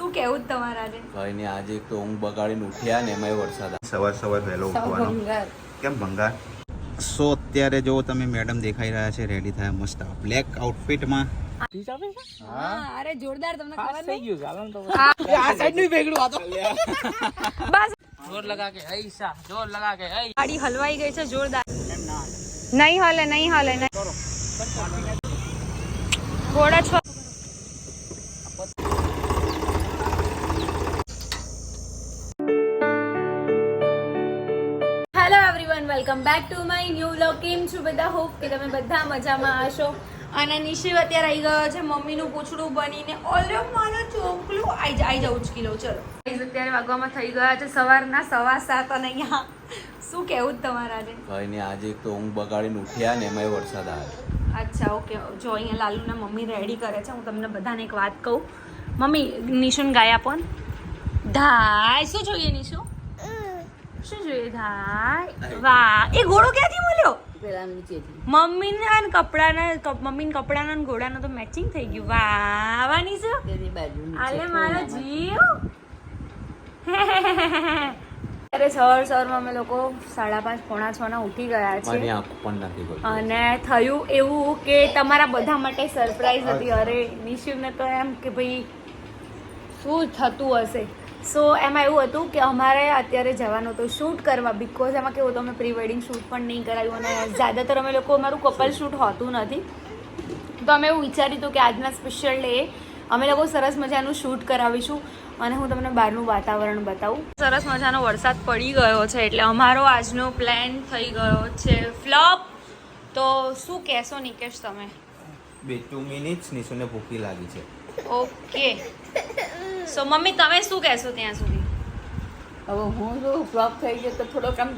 શું કેવું તમારા આજે? ભાઈ ને આજે એક તો ઊંઘ બગાડીને ઉઠ્યા ને એમાંય વરસાદ સવાર વહેલો ઉઠવાનો કેમ ભંગાર. સો અત્યારે જો તમે મેડમ દેખાઈ રહ્યા છે રેડી થયા મસ્ત બ્લેક આઉટફિટમાં. હા અરે જોરદાર, તમને ખબર થઈ ગયું ચાલો તો હા આ સાઈડ નું ભેગડું આ તો બસ જોર લગા કે ऐसा જોર લગા કે ऐ ગાડી હલવાઈ ગઈ છે જોરદાર. નહીં હાલે નહીં હાલે નહીં. થોડા છો hello everyone, welcome back to my new vlog. કેમ છો બધા? હોપ કે તમે બધા મજામાં હશો. અને નિશિવ અત્યારે આવી ગયો છે મમ્મીનું પૂછડું બનીને. ઓલે મારો ચોકલું આઈ જાઉં ઉચકી લો. ચલો અત્યારે વાગવામાં થઈ ગયા છે સવારના 7:15 અને અહીંયા શું કેવું તમારા આજે? ભાઈ ને આજે એક તો ઊંઘ બગાડીને ઉઠ્યા ને એમાંય વરસાદ આવ્યો. અચ્છા ઓકે. જો અહીંયા લાલુના મમ્મી રેડી કરે છે. હું તમને બધાને એક વાત કહું. મમ્મી નિશુન ગાય આપો ને. ધાય શું જોઈએ નિશુ? શું જોઈએ ધાય? વાહ, એ ઘોડો ક્યાંથી મળ્યો? મમ્મીના કપડાના ને ઘોડાનો તો મેચિંગ થઈ ગયું. વાહ વાહ નિશુ, આલે મારો જીવ. અરે સવારમાં અમે લોકો 5:30 પોણા 6 ના ઉઠી ગયા મારી છે આંખ પણ નથી ખોલતી. અને થયું એવું કે તમારા બધા માટે સરપ્રાઈઝ હતી. અરે નિશિવને તો એમ કે ભાઈ શું થતું હશે. સો એમાં એવું હતું કે અમારે અત્યારે જવાનું હતું શૂટ કરવા. બિકોઝ એમાં કેવું હતું, અમે પ્રી વેડિંગ શૂટ પણ નહીં કરાવ્યું અને જ્યાદાતર અમે લોકો અમારું કપલ શૂટ હોતું નથી. તો અમે એવું વિચાર્યું હતું કે આજના સ્પેશિયલ ડે અમે લોકો સરસ મજાનું શૂટ કરાવીશું અને હું તમને બહારનું વાતાવરણ બતાવું. સરસ મજાનો વરસાદ પડી ગયો છે એટલે અમારો આજનો પ્લાન થઈ ગયો છે ફ્લોપ. તો શું કહેશો નિકેશ તમે? 2 મિનિટ નિશુને ભૂખી લાગી છે. ઓકે સો મમ્મી તમે શું કહેશો ત્યાં સુધી? હવે હું જો ફ્લોપ થઈ ગયો તો થોડોક આમ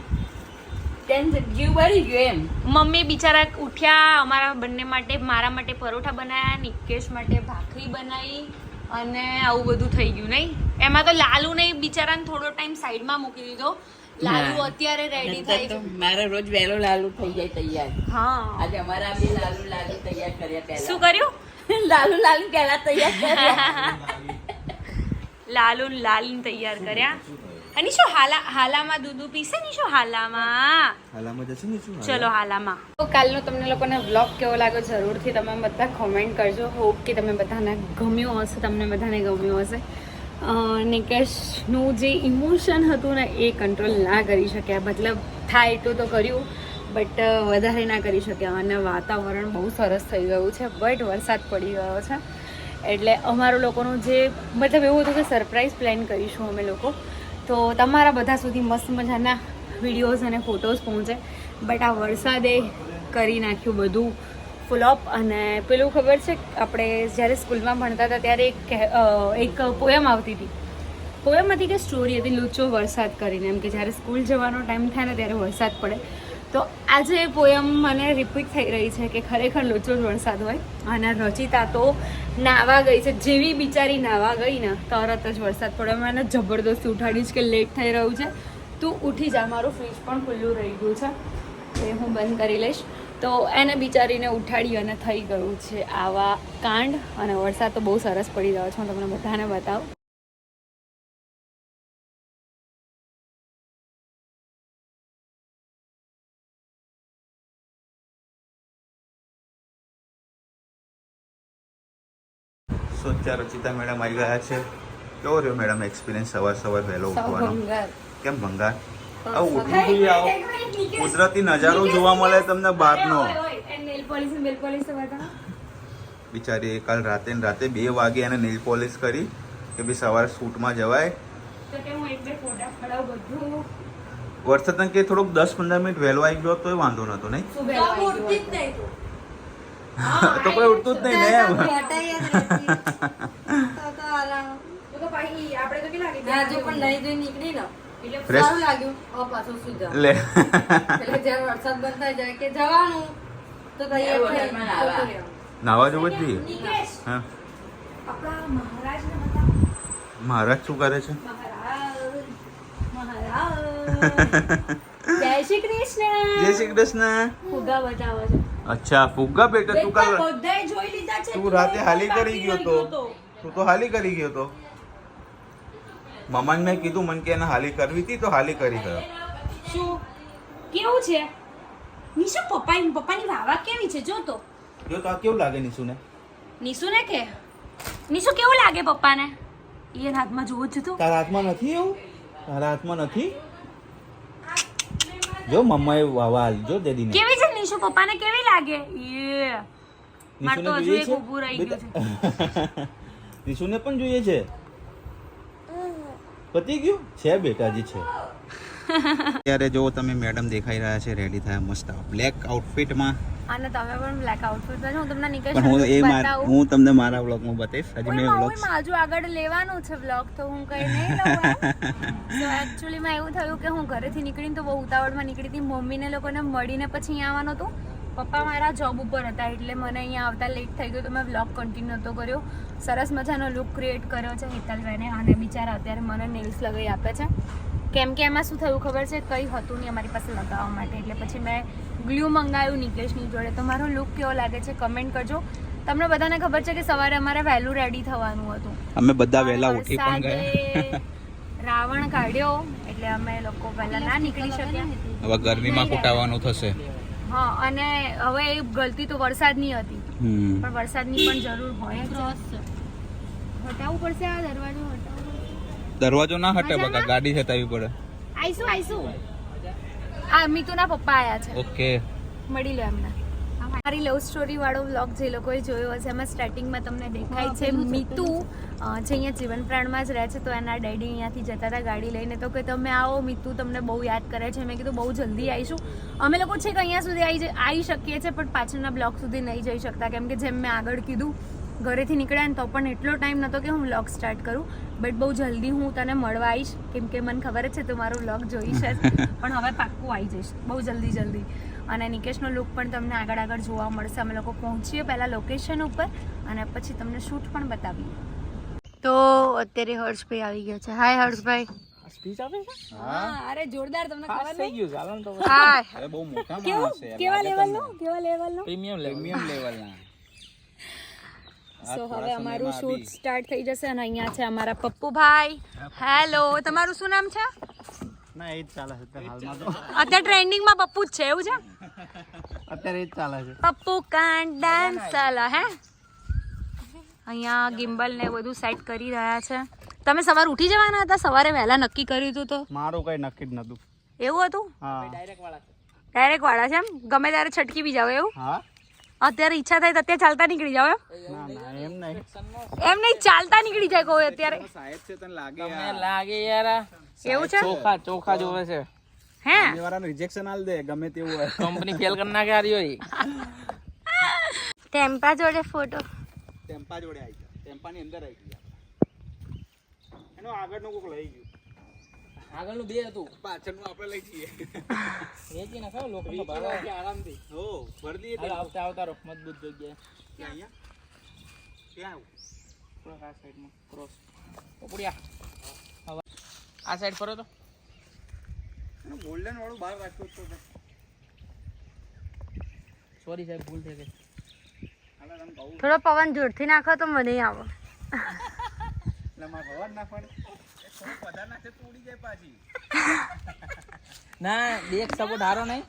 ટેન્શન જીવ બળી ગયો એમ. મમ્મી બિચારા ઉઠ્યા, અમારા બંને માટે, મારા માટે પરોઠા બનાવ્યા, નિકેશ માટે ભાખરી બનાવી અને આવું બધું થઈ ગયું નહીં. એમાં તો લાલુ નહીં બિચારાને થોડો ટાઈમ સાઈડમાં મૂકી દીધો. લાલુ અત્યારે રેડી થાય છે. મારે રોજ વહેલો લાલુ થઈ જાય તૈયાર. હા આજે અમારા બે લાલુ તૈયાર કર્યા પહેલા. શું કર્યું? લાલુ પહેલા તૈયાર કર્યા. લાલુ તૈયાર કર્યા. અને શું હાલામાં દૂધ પીશે ને? શું હાલામાં ચલો હાલામાં. તો કાલનો તમને લોકોને વ્લોગ કેવો લાગ્યો જરૂરથી તમે બધા કોમેન્ટ કરજો. હોપ કે તમે બધાને ગમ્યો હશે, તમને બધાને ગમ્યો હશે. નિકેશનું જે ઇમોશન હતું ને એ કંટ્રોલ ના કરી શક્યા. મતલબ થાય એટલું તો કર્યું બટ વધારે ના કરી શક્યા. અને વાતાવરણ બહુ સરસ થઈ ગયું છે બટ વરસાદ પડી ગયો છે એટલે અમારું લોકોનું જે મતલબ એવું હતું કે સરપ્રાઈઝ પ્લાન કરીશું અમે લોકો. તો તમારા બધા સુધી મસ્ત મજાના વિડીયોઝ અને ફોટોઝ પહોંચે બટ આ વરસાદે કરી નાખ્યું બધું ફ્લોપ. અને પેલું ખબર છે, આપણે જ્યારે સ્કૂલમાં ભણતા હતા ત્યારે એક પોયમ આવતી હતી. પોયમ હતી કે સ્ટોરી હતી, લૂચો વરસાદ કરીને. એમ કે જ્યારે સ્કૂલ જવાનો ટાઈમ થાય ને ત્યારે વરસાદ પડે. તો આજે પોયમ મને રિપીટ થઈ રહી છે કે ખરેખર લૂચો જ વરસાદ હોય. અને રચિતા તો નાવા ગઈ છે. જેવી બિચારી નાવા ગઈ ને તરત જ વરસાદ પડ્યો. મેં એને જબરદસ્તી ઉઠાડીશ કે લેટ થઈ રહ્યું છે, તું ઉઠી જા. મારું ફ્રીજ પણ ખુલ્લું રહી ગયું છે એ હું બંધ કરી લઈશ. તો એને બિચારીને ઉઠાડી અને થઈ ગયું છે આવા કાંડ. અને વરસાદ તો બહુ સરસ પડી રહ્યો છે, હું તમને બધાને બતાવું. સોચ્યા રચિતા મેડમ આવી ગયા છે. કેવો રહ્યો મેડમ એક્સપિરિયન્સ સવાર વહેલો ઉઠવાનો? કેમ ભંગાર? આવું ઉઠવું જોઈએ. આવો કુદરતી નજારો જોવા મળે તમને બહારનો. બિચારી કાલ રાતે 2 વાગે એને નેલ પોલિશ કરી કે ભાઈ સવારે શૂટમાં જવાય. વરસાદ કે થોડોક 10-15 મિનિટ વહેલો આવી ગયો તોય વાંધો નતો નહીં. તો કોઈ ઉઠતું જ નહીં ને એમ. લે નાવા જવું જ નહીં. હા મહારાજ શું કરે છે? જય શ્રી કૃષ્ણ. જય શ્રી કૃષ્ણ. ફુગ્ગા બજાવે છે. અચ્છા ફુગ્ગા બેટા તું કાલ બધાય જોઈ લીધા છે. તું રાતે હાલી કરી ગયો તો. તું તો હાલી કરી ગયો તો. મમ્માને મેં કીધું મને કે એને હાલી કરવી હતી તો હાલી કરી ગયો. શું કેવું છે નિશુ? પપ્પાની વાવા કેવી છે જો તો. જો તો આ કેવું લાગે નિશુને? નિશુને કે નિશુ કેવું લાગે પપ્પાને? એ હાથમાં જોવું જ તો. તારા હાથમાં નથી એવું? તારા હાથમાં નથી? જો મમ્માએ વાવા આલી જો દેદીને. કેવી છે નિશુ? પપ્પાને કેવી લાગે? એ માર તો હજુ એક ઊભું રહી ગયું છે. નિશુને પણ જોઈએ છે. પતી ગયું છે બેટાજી છે. અત્યારે જો તમે મેડમ દેખાઈ રહ્યા છે રેડી થયા મસ્ત બ્લેક આઉટફિટમાં. અને તમે પણ બ્લેક આઉટફિટમાં છો. હું તમને નિકેશ પણ હું તમને મારા વ્લોગમાં બતાવીશ. હજી મેં વ્લોગ માજુ આગળ લેવાનું છે વ્લોગ તો હું કઈ નહીં લઉં. તો એક્ચ્યુઅલીમાં એવું થયું કે હું ઘરેથી નીકળીને તો બહુ ઉતાવળમાં નીકળી હતી. મમ્મીને લોકોને મળીને પછી અહીંયા આવવાનું હતું. પપ્પા મારા જોબ ઉપર હતા એટલે મને અહીંયા આવતા લેટ થઈ ગયું તો મેં વ્લોગ કન્ટિન્યુ નહોતો કર્યો. સરસ મજાનો લુક ક્રિએટ કર્યો છે હિતલભાઈને અને બિચારા અત્યારે મને નેલ્સ લગાવી આપે છે. કેમ કે એમાં શું થયું ખબર છે? કંઈ હતું નહીં અમારી પાસે લગાવવા માટે એટલે પછી મેં ગ્લુ મંગાવ્યું નિકેશની જોડે. તો મારો લુક કેવો લાગે છે કમેન્ટ કરજો. તમને બધાને ખબર છે કે સવારે અમારે વહેલું રેડી થવાનું હતું. અમે બધા વહેલા ઉઠી પણ ગયા. રાવણ કાઢ્યો એટલે અમે લોકો પહેલા ના નીકળી શક્યા. હવે ગરમીમાં કુટાવાનું થશે. હા અને હવે એ ગલતી તો વરસાદની હતી પણ વરસાદની પણ જરૂર હોય. હટાવવું પડશે આ દરવાજો. દરવાજો ના હટે બકા ગાડી હટાવી પડે. આઈશું આ મિતુના પપ્પા આયા છે. ઓકે મળી લો એમને. મારી લવ સ્ટોરી વાળો વ્લોગ જે લોકોએ જોયો હશે એમાં સ્ટાર્ટિંગમાં તમને દેખાય છે મિતુ જે અહીંયા જીવન પ્રાણમાં જ રહે છે. તો એના ડેડી અહીંયાથી જતા હતા ગાડી લઈને તો કે તમે આવો મિતુ તમને બહુ યાદ કરે છે. મેં કીધું બહુ જલ્દી આવીશું. અમે લોકો છે કે અહીંયા સુધી આવી શકીએ છીએ પણ પાછળના બ્લોક સુધી નહીં જઈ શકતા કેમ કે જેમ મેં આગળ કીધું ઘરેથી નીકળ્યા ને તો પણ એટલો ટાઈમ નહોતો કે હું વ્લોગ સ્ટાર્ટ કરું. બટ બહુ જલ્દી હું તને મળવા આવીશ કેમ કે મને ખબર જ છે તું મારો વ્લોગ જોઈશ જ. પણ હવે પાક્કું આવી જઈશ બહુ જલ્દી. અને નિકેશનો લુક પણ તમને આગળ જોવા મળશે. અમે લોકો પહોંચીએ પહેલાં લોકેશન ઉપર અને પછી તમને શૂટ પણ બતાવીએ. તો અત્યારે હર્ષભાઈ આવી ગયા છે. હાય હર્ષભાઈ. સ્પીચ આપે છે? હા અરે જોરદાર. તમને ખબર થઈ ગયું ચાલો ને તો. હાય અરે બહુ મોટા માણસ છે. કેવા લેવલનો પ્રીમિયમ લેવલના. સો હવે અમારું શૂટ સ્ટાર્ટ થઈ જશે અને અહીંયા છે અમારા પપ્પુભાઈ. હેલો, તમારું શું નામ છે? ના એ જ ચાલે છે હાલમાં તો. અત્યારે ટ્રેન્ડિંગમાં પપ્પુ જ છે એવું છે? અત્યારે એ જ ચાલે છે. પપ્પુ કાન ડાન્સ ચાલે હે. અહીંયા ગિમ્બલ ને બધું સેટ કરી રહ્યા છે. તમે સવારે ઉઠી જવાના હતા? સવારે વહેલા નક્કી કર્યું હતું તો? મારું કઈ નક્કી જ નતું. એવું હતું? હા ડાયરેક્ટ વાળા છે એમ? ગમે ત્યારે છટકી બી જાવ એવું? હા અત્યારે ઈચ્છા થાય તો અત્યારે ચાલતા નીકળી જાવ એમ? ના એમ નહીં. એમ નહીં, ચાલતા નીકળી જાય કોઈ અત્યારે. સાહેબ છે તને લાગે લાગે યાર એવું છે? ચોખા જોવે છે. હે વાળાનું રિજેક્શન આલ દે ગમે તેવું હોય. કંપની ફેલ કરી નાખે આ રહ્યો. ટેમ્પા જોડે ફોટો. ટેમ્પા જોડે આવી ગયા. ટેમ્પાની અંદર આવી ગયા. એનો આગળનું કોક લઈ ગયું. આગળનું બે હતું પાછળનું આપણે લઈ જઈએ. વેચી નાખો લોકોનો ભાવ આરામથી. હો ભર દઈએ. આવતા રહો મજબૂત જગ્યાએ. ક્યાં અહીંયા? ક્યાં આવું? થોડાક આ સાઈડમાં ક્રોસ ઉપડ્યા. હવે આ સાઈડ ફરો તો. ગોલ્ડન વાળું બહાર રાખતો હતો. સોરી સાહેબ ભૂલ થઈ ગઈ. થોડો પવન જોરથી નાખો તો મને આવો. એટલે મારે હવા જ નાખવાની. થોડું વધારે નાખે તો ઉડી જાય પાછી. ના બેક સપોર્ટ હારો નહીં.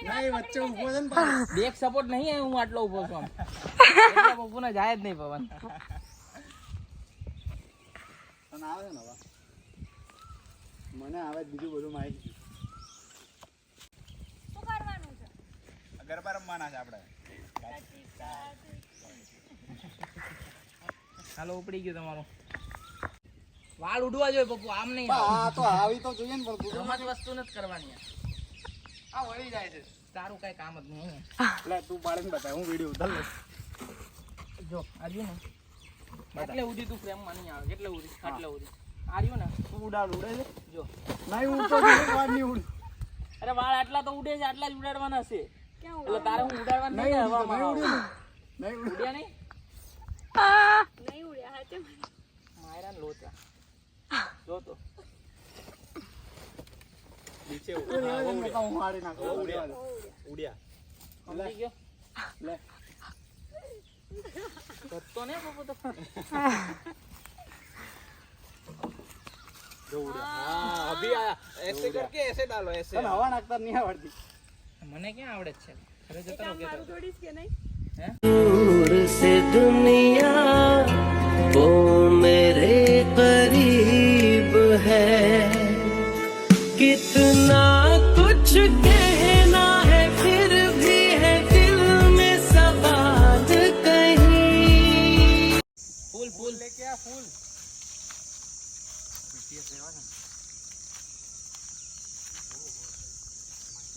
નહીં વચ્ચે ઊભો છે ને બેક સપોર્ટ નહીં હું આટલો ઊભો છું આમ. એટલે પપ્પુને જાય જ નહીં પવન. તને આવે છે ને હવા? મને આવે બીજું બધું માહિતી. શું કરવાનું છે? ગરબા રમવાના છે આપણે. હાલો ઉપડી ગયું તમારું. વાળ ઉડવા જોઈએ પપ્પુ આમ નહીં. હા તો આવી તો જોઈએ ને પણ રમત વસ્તુ નથી કરવાની. આ વળી જાય છે. તારું કઈ કામ જ નહીં. એટલે તું પાડીને બતાવ હું વિડીયો ઉતાર લઉં. જો આજુ ને એટલે ઉડી તું ફ્રેમમાં નહીં આવે. કેટલે ઉડી આટલે ઉડી આર્યું ને તું ઉડાડ ઉડે છે. જો નહીં ઉડતો વાળ નહીં ઉડ. અરે વાળ આટલા તો ઉડે છે. આટલા જ ઉડાડવાના છે. એટલે તારે હું ઉડાડવા નહીં ને હવામાં નહીં ઉડ્યા નહીં. નહીં ઉડ્યા હાથે. માયરા ને લોચા જો તો નીચે હું મારી નાખું. ઉડ્યા. સમજી ગયો લે કરતો ને પપ્પુ તો. हाँ अभी आया ऐसे करके ऐसे डालो ऐसे हवा नाखता नहीं आवड़ती મને ક્યાં આવડે છે ઘરે જતો રહો મારું થોડીશ કે નહીં दूर से दुनिया वो मेरे करीब है कितना कुछ कहना है फिर भी है दिल में सवाल कहीं फूल फूल लेके आ फूल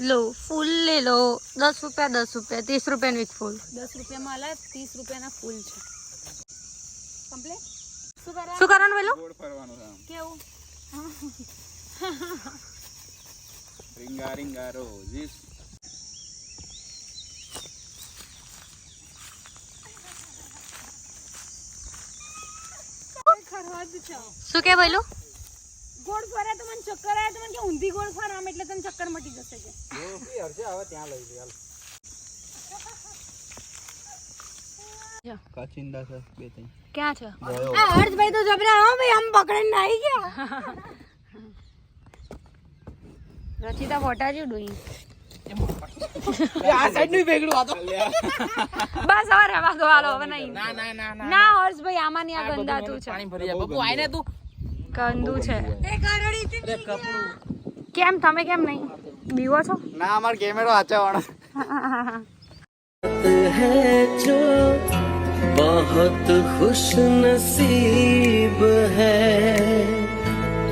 લો ફૂલ લે લો 10 રૂપિયા 30 રૂપિયાનું એક ફૂલ 10 રૂપિયામાં અલગ 30 રૂપિયાના ફૂલ છે કમ્પ્લીટ શું કરવાનું પેલું ગોળ ફરવાનું છે આમ. કેવું રીંગા રીંગા રોઝીસ શું કે બોલું ગોળ ફરે તો મને ચક્કર આવે તો મને કે ઊંધી ગોળ ફર આમ એટલે તને ચક્કર મટી જશે કે હર્ષે હવે ત્યાં લઈ લે હાલ કાચિંદા છે બે ત્રણ ક્યાં છે આ હર્ષભાઈ તો જબરા હો ભાઈ આમ પકડીને આવી ગયા રચિતા વોટ આર યુ ડુઈંગ આ સાઈડ નું ભેગડું આ તો બસ હવે રહેવા દો હાલો હવે નહીં ના ના ના ના ના હર્ષભાઈ આમાં ની આ ગંદાતું છે પાણી ભરી જાય બબુ આઈને તું ગંદુ છે અરે કપડું કેમ તમે કેમ નહીં બીવો છો ના અમાર કેમેરો આચાવાળો है जो बहुत खुश नसीब है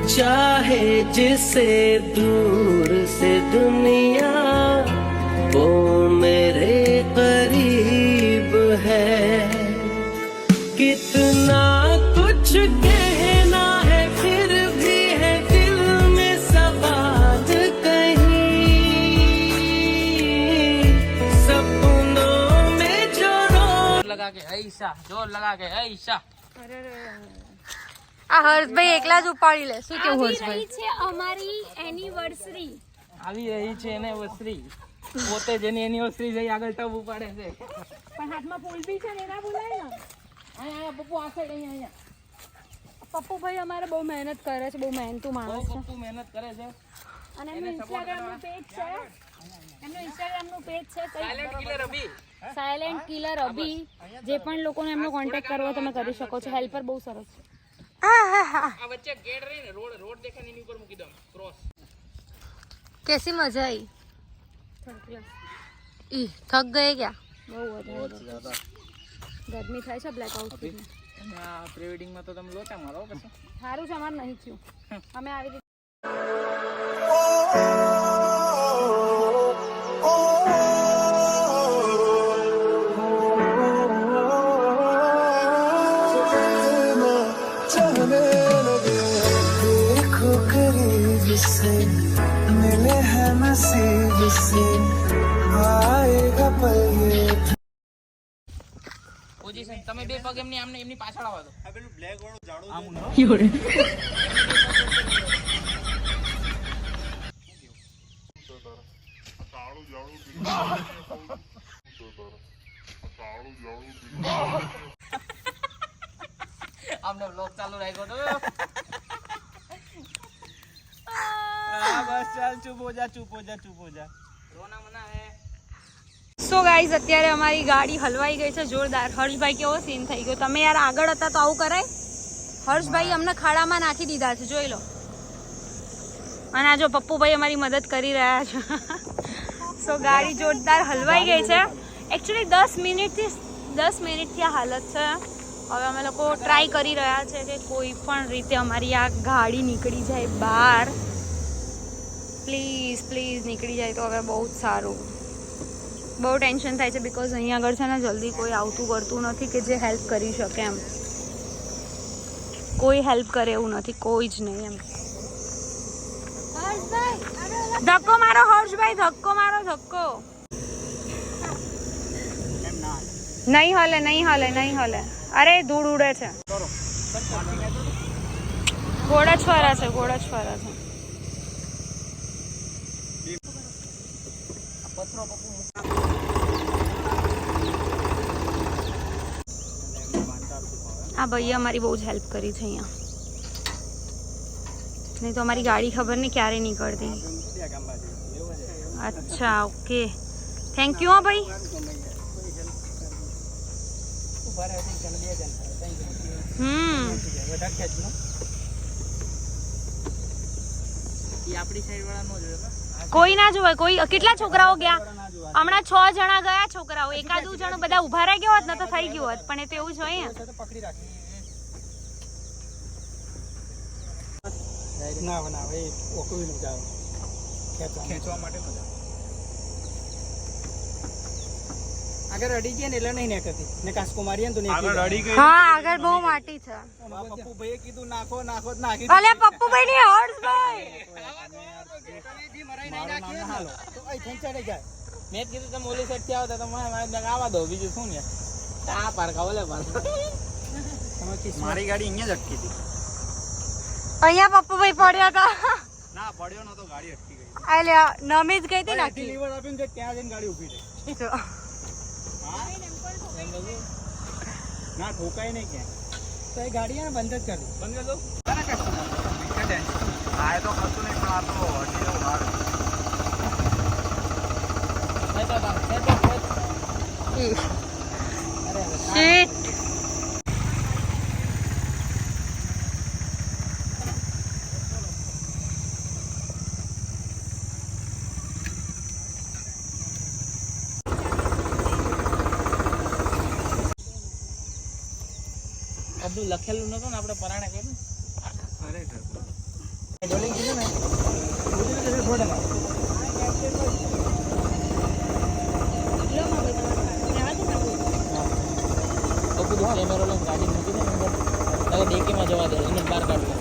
चाहे जिसे दूर से दुनिया वो मेरे करीब है कितना कुछ कहना है फिर भी है दिल में सवाल कहीं सपनों में जो लगा के ऐसा जोर लगा के ऐसा આ હર્ષભાઈ એકલા જ ઉપાડી લે શું કેવું હર્ષભાઈ છે અમારી એનિવર્સરી આવી રહી છે એને વસ્ત્રી પોતે જેની એનિવર્સરી જઈ આગળ ટબ ઉપાડે છે પણ હાથમાં ફૂલ બી છે ને એના બોલાય ને અહીંયા પપ્પુ આ સાઈડ અહીંયા પપ્પુભાઈ અમારે બહુ મહેનત કરે છે બહુ મહેનતુ માણસ છે પપ્પુ મહેનત કરે છે અને એમનું ઇન્સ્ટાગ્રામનું પેજ છે એમનું ઇન્સ્ટાગ્રામનું પેજ છે સાયલેન્ટ કિલર અભી સાયલેન્ટ કિલર અભી જે પણ લોકોને એમનો કોન્ટેક્ટ કરવો તમે કરી શકો છો હેલ્પર બહુ સરસ છે આ વચ્ચે ગેટ રહી ને રોડ દેખાય ને એની ઉપર મૂકી દો ક્રોસ कैसी मजा आई ઈ થક ગયે ક્યાં બહુ વધારે ગરમી થાય છે બ્લેક આઉટફિટ આ પ્રી વેડિંગ માં તો તમે લોચા મારો પછી સારું છે અમારે નહીં થયું અમે આવી રીતે देखो करीब से मिले हैं नसीब से आएगा पल ये પોઝિશન તમે બે પગ એમની આમને એમની પાછળ આવવા દો આ પેલું બ્લેક વાળું જાડું આમ આમને વ્લોગ ચાલુ રાખ્યો તો બસ ચાલ ચૂપ હો જા રોના મના હે સો ગાઈઝ અત્યારે અમારી ગાડી હલવાઈ ગઈ છે જોરદાર હર્ષભાઈ કેવો સીન થઈ ગયો તમે યાર આગળ હતા તો આવું કરાય હર્ષભાઈ અમને ખાડામાં નાખી દીધા છે જોઈ લો અને આ જો પપ્પુભાઈ અમારી મદદ કરી રહ્યા છે સો ગાડી જોરદાર હલવાઈ ગઈ છે એકચ્યુઅલી 10 મિનિટથી આ હાલત છે હવે અમે લોકો ટ્રાય કરી રહ્યા છે કે કોઈ પણ રીતે અમારી આ ગાડી નીકળી જાય બહાર પ્લીઝ નીકળી જાય તો હવે બહુ જ સારું બહુ ટેન્શન થાય છે બિકોઝ અહીં આગળ છે ને જલ્દી કોઈ આવતું કરતું નથી કે જે હેલ્પ કરી શકે એમ કોઈ હેલ્પ કરે એવું નથી કોઈ જ નહીં એમ ધક્કો મારો હર્ષભાઈ ધક્કો મારો ધક્કો નહીં હલે અરે ધૂળ ઉડે છે ઘોડા જ ફરે છે પથરો પપ્પુ આ ભાઈએ અમારી બહુ જ હેલ્પ કરી છે અહીંયા નહીં તો અમારી ગાડી ખબર નહીં ક્યારે નીકળતી. અચ્છા ઓકે, થેન્ક યુ હો ભાઈ. કોઈ ના જોવે. કોઈ કેટલા છોકરાઓ ગયા હમણાં? 6 જણા ગયા છોકરાઓ. એકાદું જણ બધા ઉભા રહી ગયો હોત ને તો થઈ ગયું હોત, પણ એ તો એવું જ હોય ને. ના બનાવે એ ઓકવી નું જાવ ખેંચવા માટે મજા. આગળ અડી ગયા ને એટલે નહીં નીકળતી ને કાસ્કો મારીએ ને તો આગળ અડી ગઈ. હા આગળ બહુ માટી છે. પપ્પુ ભાઈએ કીધું નાખો નાખો નાખી. અલે પપ્પુભાઈ ની હર્ષભાઈ હાલો તો અહીં ખેંચાડે જાય. મેં કીધું તમે ઓલી સાઈડ થી આવતા તો આવા દો, બીજું શું ને આ પારકા ઓલે પાર. મારી ગાડી અહીંયા જ અટકી હતી. અહીંયા પપ્પુભાઈ પડ્યા હતા. ના પડ્યો નતો, ગાડી અટકી ગઈ. એટલે નમી જ ગઈ હતી નાખી. લીવર આપીને તો ત્યાં જઈને ગાડી ઊભી રહી. ના ઠોકાય નહીં ક્યાં. તો એ ગાડી ને બંધ જ કરી બંધ કરી દો. આ તો કશું નહીં, પણ આ તો હજી વાર. શીટ. બધું લખેલું નતું ને આપણે પરાણે કર્યું. ડોલિંગ કીધું ને તો બધું કેમેરો લઈને ગાડી મૂકી દે ને અંદર ડેકીમાં જવા દે એને બહાર કાઢવું.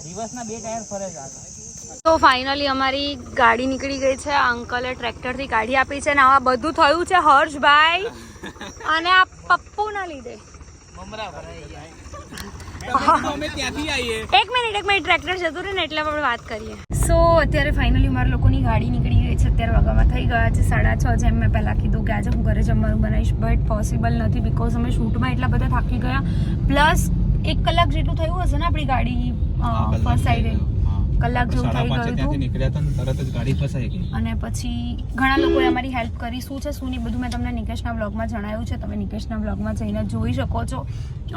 રિવર્સના 2 ટાયર ફરે છે આગળ. તો ફાઇનલી અમારી ગાડી નીકળી ગઈ છે. આ અંકલે ટ્રેક્ટરથી ગાડી આપી છે ને આવા બધું થયું છે હર્ષભાઈ અને આ પપ્પુના લીધે. મમરા ભરાઈ ગયા. અમે ત્યાંથી આવીએ. એક મિનિટ ટ્રેક્ટર જતું રહે ને એટલે આપણે વાત કરીએ. સો અત્યારે ફાઇનલી મારા લોકોની ગાડી નીકળી ગઈ છે. અત્યારે વાગામાં થઈ ગયા છે 6:30. જેમ મેં પહેલાં કીધું કે આજે હું ઘરે જમવાનું બનાવીશ, બટ પોસિબલ નથી બિકોઝ અમે શૂટમાં એટલા બધા થાકી ગયા. પ્લસ 1 કલાક જેટલું થયું હશે ને આપણી ગાડી ફર્સ્ટ સાઈડે. કલાક જેવું થઈ ગયું હતું અને પછી ઘણા લોકોએ અમારી હેલ્પ કરી. શું છે શું નહીં બધું મેં તમને નિકેશના બ્લોગમાં જણાવ્યું છે. તમે નિકેશના બ્લોગમાં જઈને જોઈ શકો છો.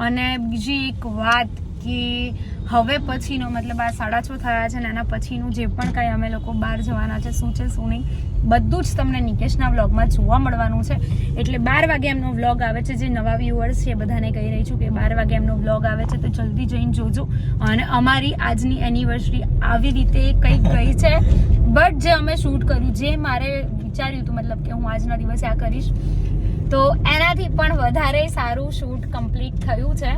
અને બીજી એક વાત કે હવે પછીનો મતલબ આ 6:30 થયા છે ને એના પછીનું જે પણ કાંઈ અમે લોકો બહાર જવાના છે શું નહીં બધું જ તમને નિકેશના વ્લોગમાં જોવા મળવાનું છે. એટલે 12 વાગે એમનો વ્લોગ આવે છે. જે નવા વ્યુઅર્સ છે બધાને કહી રહી છું કે 12 વાગે એમનો વ્લોગ આવે છે તો જલ્દી જઈને જોજો. અને અમારી આજની એનિવર્સરી આવી રીતે કંઈક ગઈ છે. બટ જે અમે શૂટ કર્યું, જે મારે વિચાર્યું હતું મતલબ કે હું આજના દિવસે આ કરીશ, તો એનાથી પણ વધારે સારું શૂટ કમ્પ્લીટ થયું છે.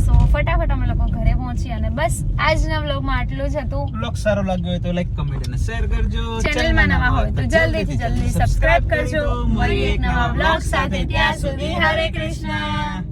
સો ફટાફટ અમે લોકો ઘરે પહોંચી અને બસ આજના વ્લોગમાં આટલું જ હતું. વ્લોગ સારો લાગ્યો હોય તો લાઈક કમેન્ટ અને શેર કરજો. ચેનલમાં નવા હોય તો જલ્દીથી સબસ્ક્રાઇબ કરજો. મળીએ એક નવા વ્લોગ સાથે. ત્યાં સુધી હરે કૃષ્ણ.